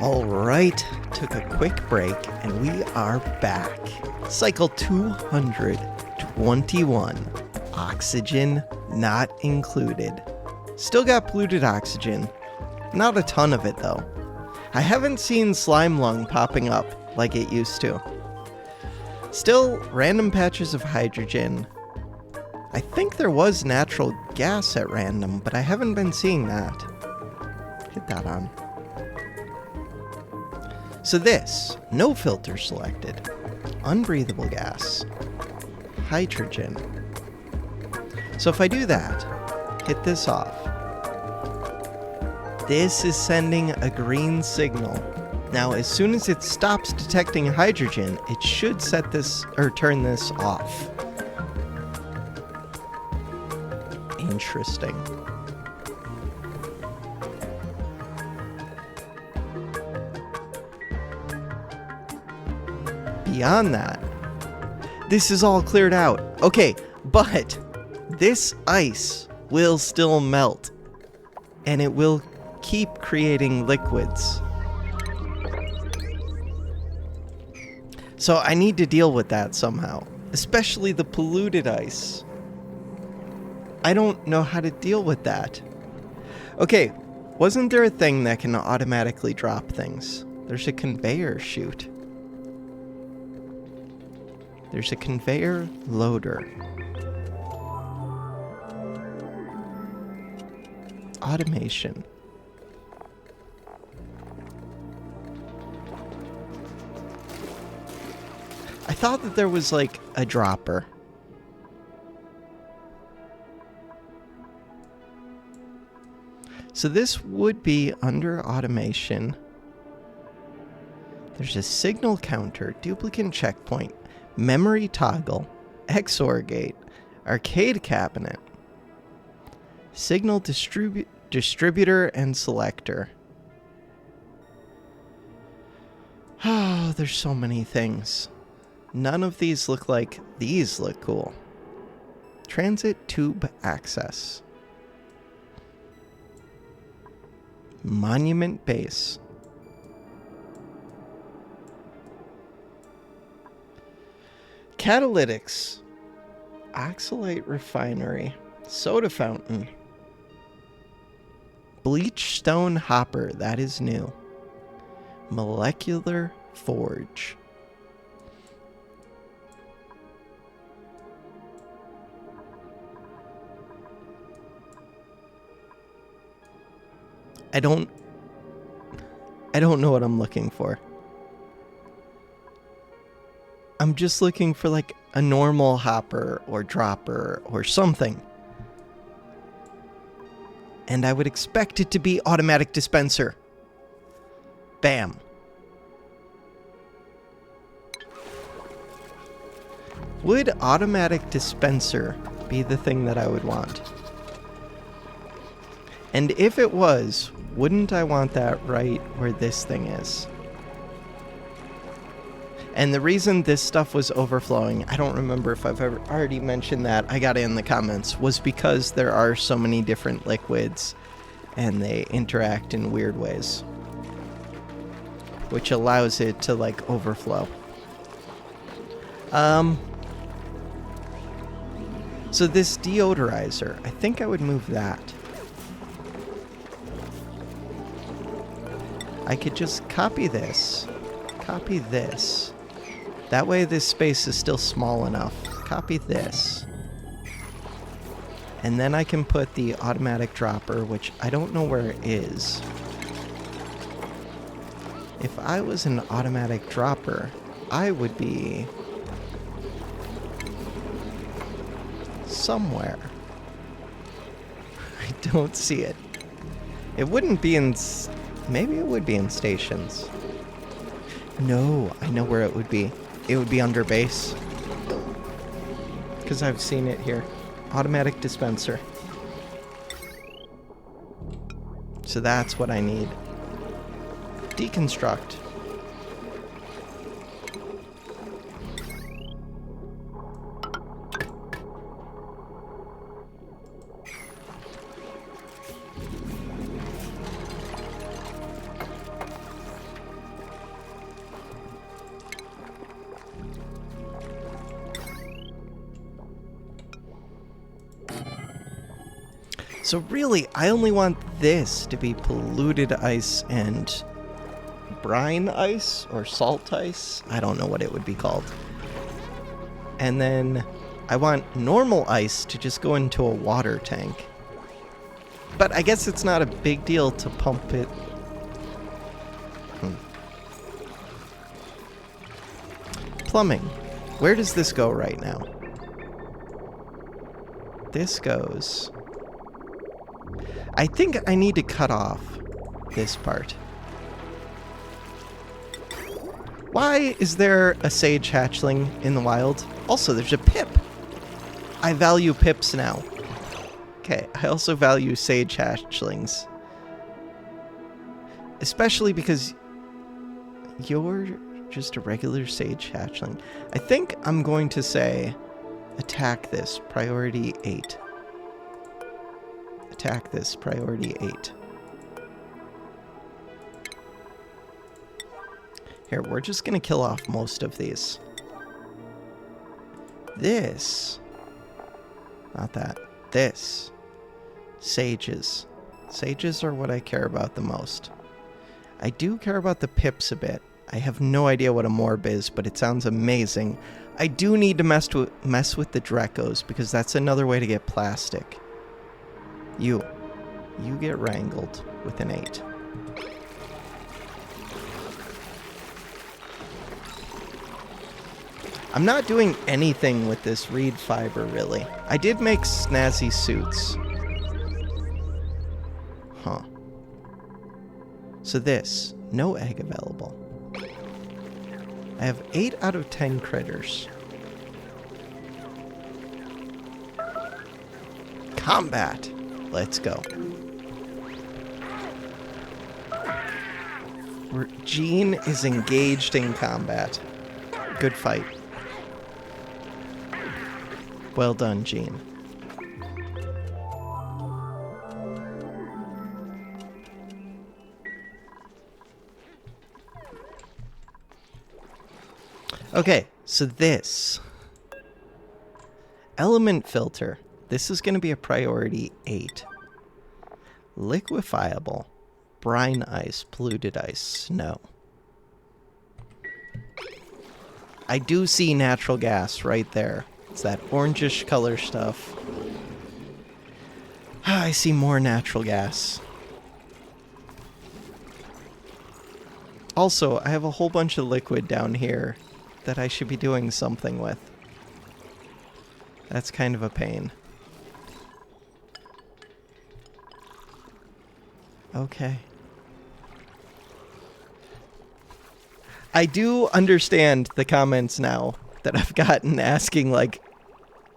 All right, took a quick break and we are back. Cycle 221. Oxygen not included. Still got polluted oxygen. Not a ton of it though. I haven't seen slime lung popping up like it used to. Still random patches of hydrogen. I think there was natural gas at random, but I haven't been seeing that. Hit that on. So this, no filter selected. Unbreathable gas. Hydrogen. So if I do that, hit this off. This is sending a green signal. Now, as soon as it stops detecting hydrogen, it should set this, or turn this off. Interesting. Beyond that, this is all cleared out. Okay, but this ice will still melt, and it will keep creating liquids. So I need to deal with that somehow, especially the polluted ice. I don't know how to deal with that. Okay, wasn't there a thing that can automatically drop things? There's a conveyor chute. There's a conveyor loader. Automation. I thought that there was like a dropper. So this would be under automation. There's a signal counter, duplicate checkpoint, memory toggle, XOR gate, arcade cabinet, signal distributor and selector. Oh, there's so many things. None of these look like these look cool. Transit tube access. Monument base. Catalytics. Oxalate refinery. Soda fountain. Bleach stone hopper. That is new. Molecular forge. I don't know what I'm looking for. I'm just looking for like a normal hopper or dropper or something. And I would expect it to be automatic dispenser. Bam. Would automatic dispenser be the thing that I would want? And if it was, wouldn't I want that right where this thing is? And the reason this stuff was overflowing, I don't remember if I've ever already mentioned that, I got it in the comments, was because there are so many different liquids and they interact in weird ways, which allows it to like overflow. So this deodorizer, I think I would move that. I could just copy this. Copy this. That way this space is still small enough. Copy this. And then I can put the automatic dropper, which I don't know where it is. If I was an automatic dropper, I would be somewhere. I don't see it. It wouldn't be in... Maybe it would be in stations. No, I know where it would be. It would be under base. Because I've seen it here. Automatic dispenser. So that's what I need. Deconstruct. So really, I only want this to be polluted ice and brine ice or salt ice. I don't know what it would be called. And then I want normal ice to just go into a water tank. But I guess it's not a big deal to pump it. Plumbing. Where does this go right now? This goes... I think I need to cut off this part. Why is there a sage hatchling in the wild? Also, there's a pip. I value pips now. Okay, I also value sage hatchlings. Especially because you're just a regular sage hatchling. I think I'm going to say attack this, priority 8. Attack this, priority 8. Here, we're just gonna kill off most of these. This. Not that. This. Sages. Sages are what I care about the most. I do care about the pips a bit. I have no idea what a morb is, but it sounds amazing. I do need to mess with the Drecos, because that's another way to get plastic. You get wrangled with an 8. I'm not doing anything with this reed fiber, really. I did make snazzy suits. Huh. So this, no egg available. I have 8 out of 10 critters. Combat! Let's go. Jean is engaged in combat. Good fight. Well done, Jean. Okay, so this. Element filter. This is going to be a priority 8. Liquefiable. Brine ice, polluted ice, snow. I do see natural gas right there. It's that orangish color stuff. I see more natural gas. Also, I have a whole bunch of liquid down here that I should be doing something with. That's kind of a pain. Okay. I do understand the comments now that I've gotten asking, like,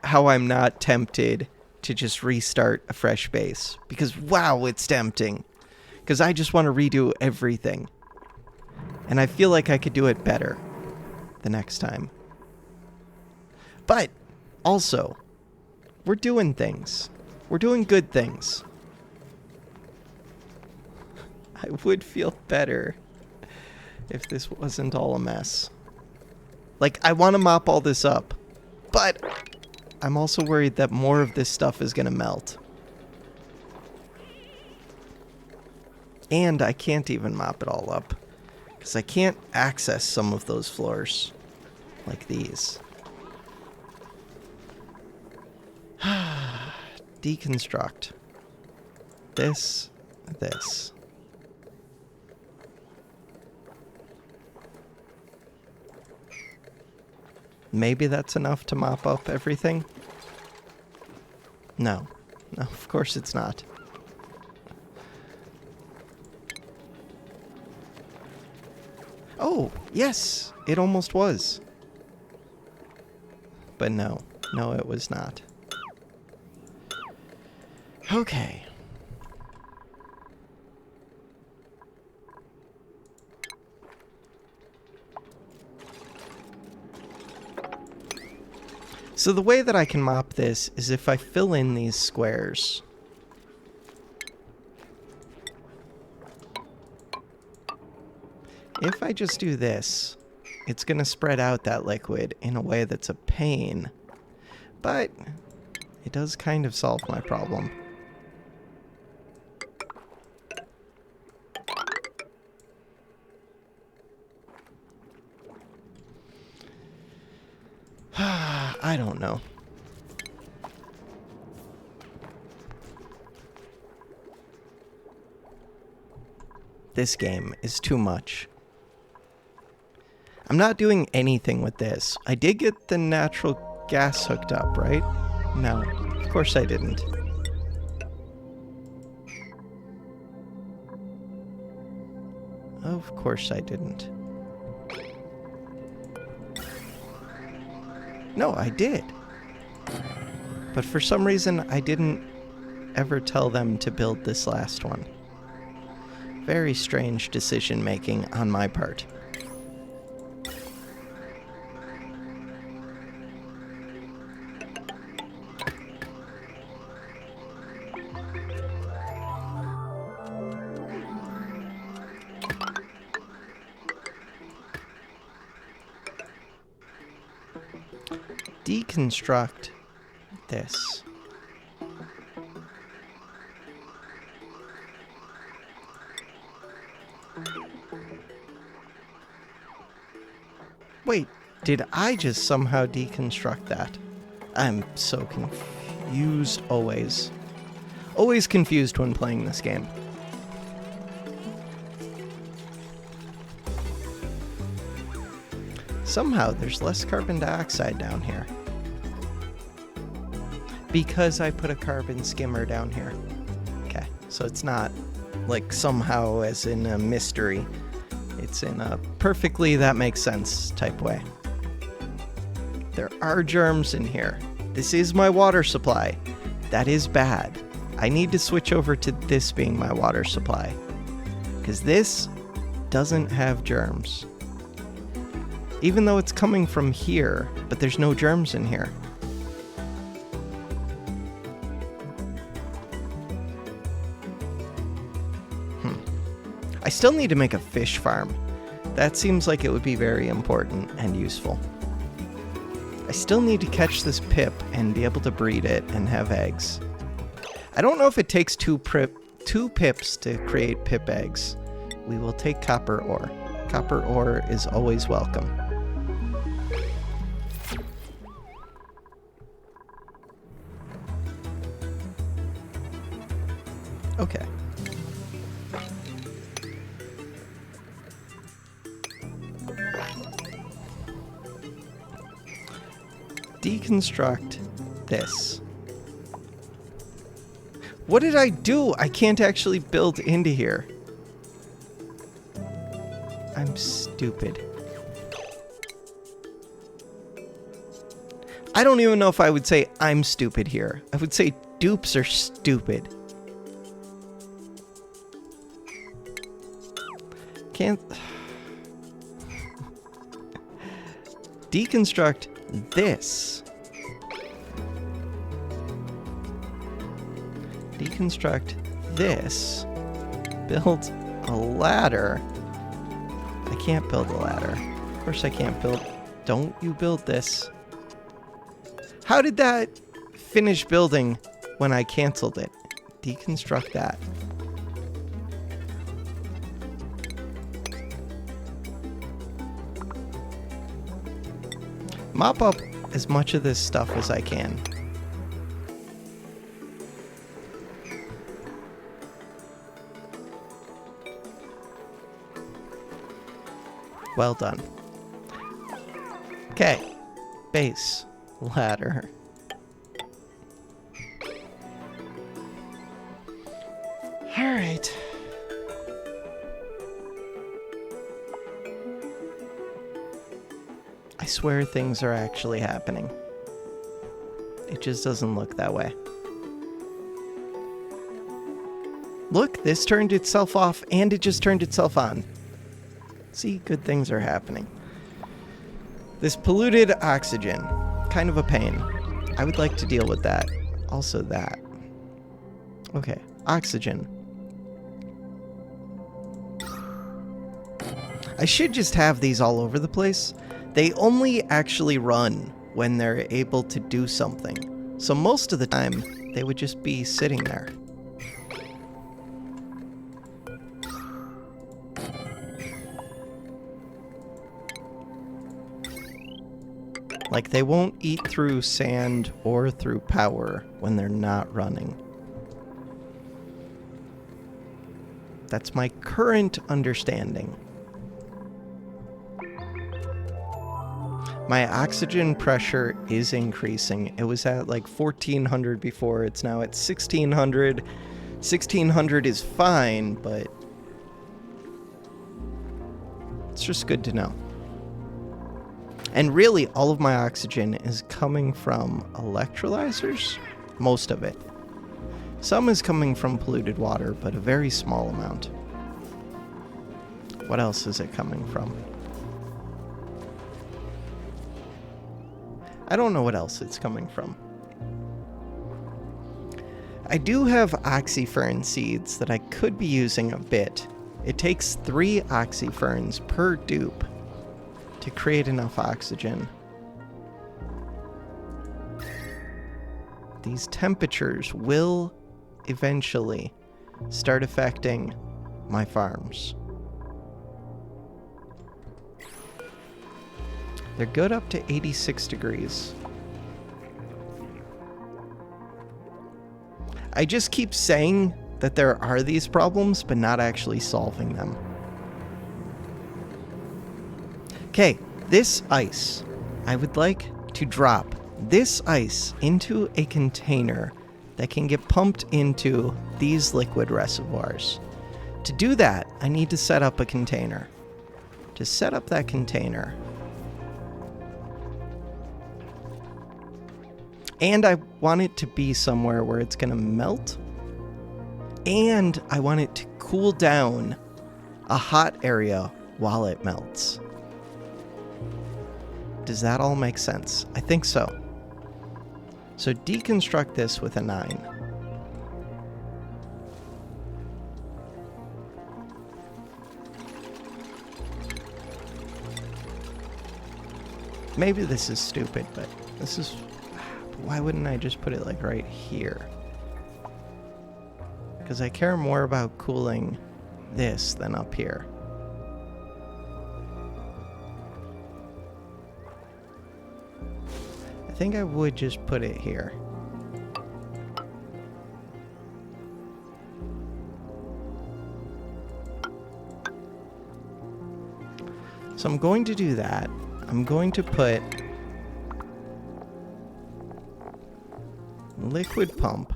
how I'm not tempted to just restart a fresh base. Because, wow, it's tempting. Because I just want to redo everything. And I feel like I could do it better the next time. But, also, we're doing things. We're doing good things. I would feel better if this wasn't all a mess. Like, I want to mop all this up, but I'm also worried that more of this stuff is going to melt. And I can't even mop it all up, because I can't access some of those floors, like these. Deconstruct. This. Maybe that's enough to mop up everything? No. No, of course it's not. Oh, yes! It almost was. But no. No, it was not. Okay. So the way that I can mop this is if I fill in these squares. If I just do this, it's going to spread out that liquid in a way that's a pain. But it does kind of solve my problem. I don't know. This game is too much. I'm not doing anything with this. I did get the natural gas hooked up, right? No, of course I didn't. Of course I didn't. No, I did. But for some reason, I didn't ever tell them to build this last one. Very strange decision making on my part. Deconstruct this. Wait, did I just somehow deconstruct that? I'm so confused always. Always confused when playing this game. Somehow there's less carbon dioxide down here. Because I put a carbon skimmer down here. Okay, so it's not like somehow as in a mystery. It's in a perfectly that makes sense type way. There are germs in here. This is my water supply. That is bad. I need to switch over to this being my water supply. Because this doesn't have germs. Even though it's coming from here, but there's no germs in here. I still need to make a fish farm. That seems like it would be very important and useful. I still need to catch this pip and be able to breed it and have eggs. I don't know if it takes two pips to create pip eggs. We will take copper ore. Copper ore is always welcome. Okay. Deconstruct this. What did I do? I can't actually build into here. I'm stupid. I don't even know if I would say I'm stupid here. I would say dupes are stupid. Can't... Deconstruct this. Deconstruct this. Build a ladder. I can't build a ladder. Of course I can't build... Don't you build this. How did that finish building when I canceled it? Deconstruct that. Mop up as much of this stuff as I can. Well done. Okay. Base. Ladder. Alright. I swear things are actually happening. It just doesn't look that way. Look, this turned itself off and it just turned itself on. See, good things are happening. This polluted oxygen, kind of a pain. I would like to deal with that. Also that. Okay, oxygen. I should just have these all over the place. They only actually run when they're able to do something. So most of the time, they would just be sitting there. Like, they won't eat through sand or through power when they're not running. That's my current understanding. My oxygen pressure is increasing. It was at like 1400 before. It's now at 1600. 1600 is fine, but it's just good to know. And really, all of my oxygen is coming from electrolyzers. Most of it. Some is coming from polluted water, but a very small amount. What else is it coming from? I don't know what else it's coming from. I do have oxyfern seeds that I could be using a bit. It takes 3 oxyferns per dupe to create enough oxygen. These temperatures will eventually start affecting my farms. They're good up to 86 degrees. I just keep saying that there are these problems, but not actually solving them. Okay, this ice. I would like to drop this ice into a container that can get pumped into these liquid reservoirs. To do that, I need to set up a container. To set up that container, and I want it to be somewhere where it's going to melt. And I want it to cool down a hot area while it melts. Does that all make sense? I think so. So deconstruct this with a 9. Maybe this is stupid, but this is... Why wouldn't I just put it like right here? Because I care more about cooling this than up here. I think I would just put it here. So I'm going to do that. I'm going to put liquid pump.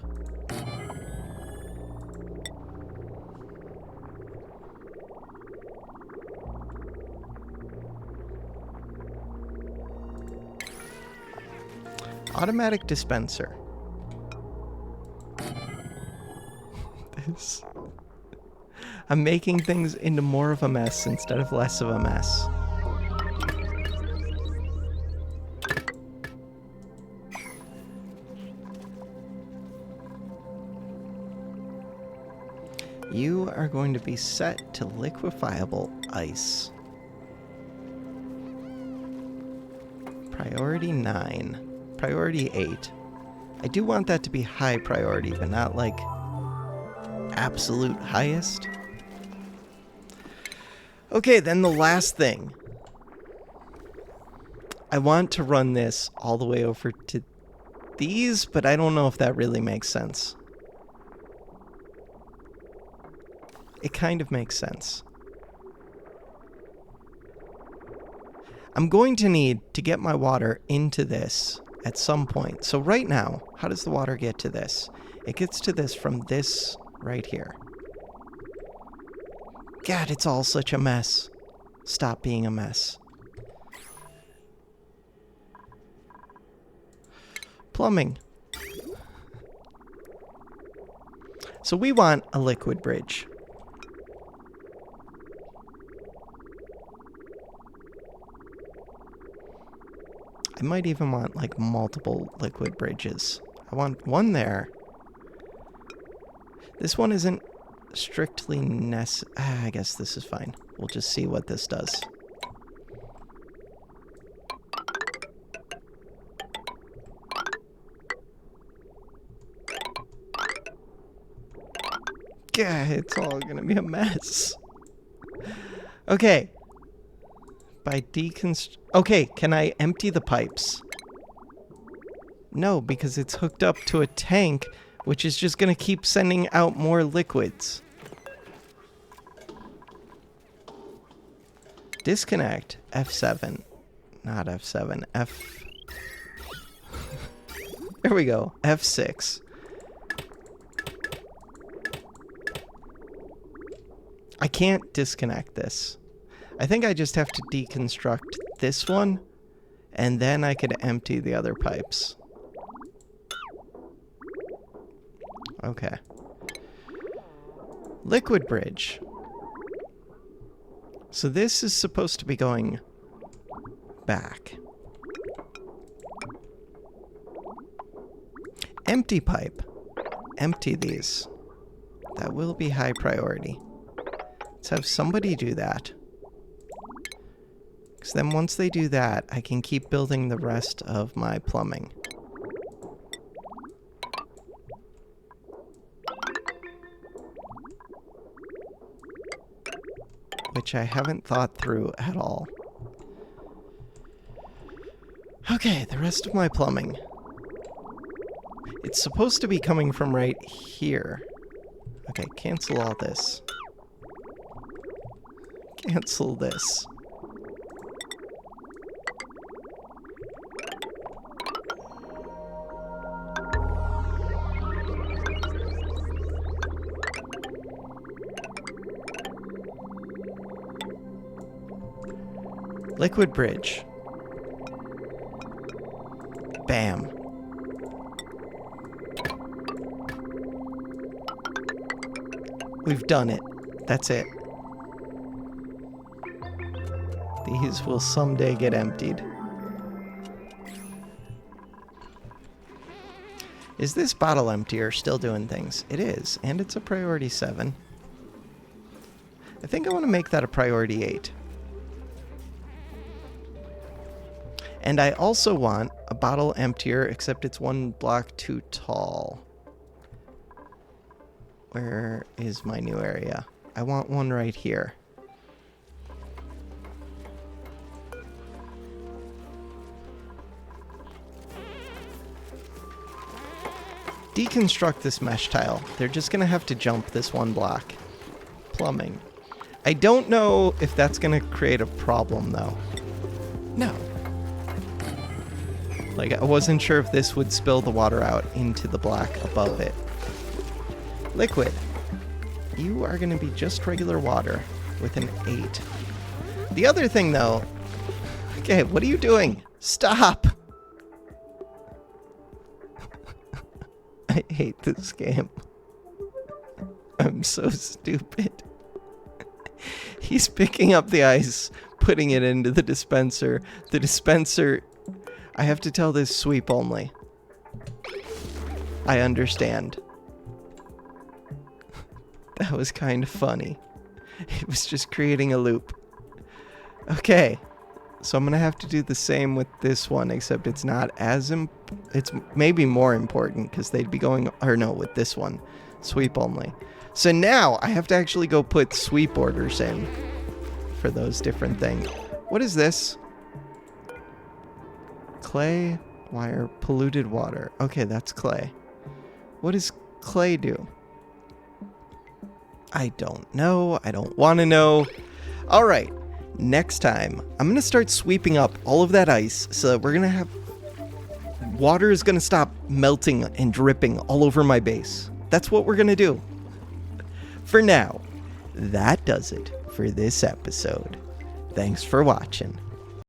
Automatic dispenser. This. I'm making things into more of a mess instead of less of a mess. You are going to be set to liquefiable ice. Priority 9. Priority 8. I do want that to be high priority, but not like absolute highest. Okay, then the last thing. I want to run this all the way over to these, but I don't know if that really makes sense. It kind of makes sense. I'm going to need to get my water into this at some point. So right now, how does the water get to this? It gets to this from this right here. God, it's all such a mess. Stop being a mess. Plumbing. So we want a liquid bridge. I might even want like multiple liquid bridges. I want one there. This one isn't strictly necessary. I guess this is fine. We'll just see what this does. Yeah, it's all gonna be a mess. Okay. Okay, can I empty the pipes? No, because it's hooked up to a tank, which is just going to keep sending out more liquids. Disconnect. F7. Not F7. F... There we go. F6. I can't disconnect this. I think I just have to deconstruct this one, and then I could empty the other pipes. Okay. Liquid bridge. So this is supposed to be going back. Empty pipe. Empty these. That will be high priority. Let's have somebody do that. Because then once they do that, I can keep building the rest of my plumbing. Which I haven't thought through at all. Okay, the rest of my plumbing. It's supposed to be coming from right here. Okay, cancel all this. Cancel this. Liquid bridge. Bam. We've done it. That's it. These will someday get emptied. Is this bottle emptier still doing things? It is, and it's a priority 7. I think I want to make that a priority 8. And I also want a bottle emptier, except it's one block too tall. Where is my new area? I want one right here. Deconstruct this mesh tile. They're just going to have to jump this one block. Plumbing. I don't know if that's going to create a problem, though. No. Like, I wasn't sure if this would spill the water out into the block above it. Liquid. You are going to be just regular water with an 8. The other thing, though... Okay, what are you doing? Stop! I hate this game. I'm so stupid. He's picking up the ice, putting it into the dispenser. The dispenser... I have to tell this sweep only. I understand. That was kind of funny. It was just creating a loop. Okay. So I'm going to have to do the same with this one, except it's not as... it's maybe more important, because they'd be going... Or no, with this one. Sweep only. So now I have to actually go put sweep orders in for those different things. What is this? Clay, wire, polluted water. Okay, that's clay. What does clay do? I don't know. I don't want to know. All right. Next time, I'm going to start sweeping up all of that ice so that we're going to have... Water is going to stop melting and dripping all over my base. That's what we're going to do. For now, that does it for this episode. Thanks for watching.